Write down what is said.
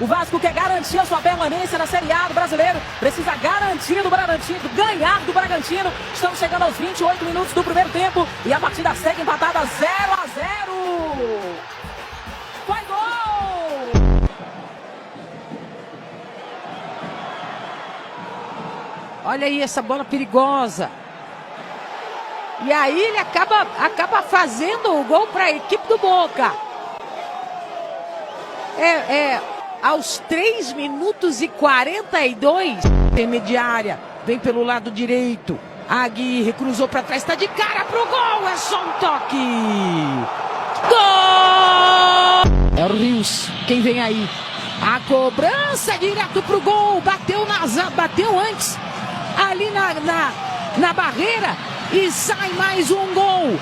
O Vasco quer garantir a sua permanência na Série A do Brasileiro. Precisa garantir do Bragantino, ganhar do Bragantino. Estamos chegando aos 28 minutos do primeiro tempo. E a partida segue empatada 0-0. Foi gol! Olha aí essa bola perigosa. E aí ele acaba fazendo o gol para a equipe do Boca. Aos 3 minutos e 42, intermediária, vem pelo lado direito. Aguirre cruzou para trás, está de cara pro gol, é só um toque. Gol! É o Rios, quem vem aí? A cobrança direto pro gol, bateu antes, ali na barreira, e sai mais um gol.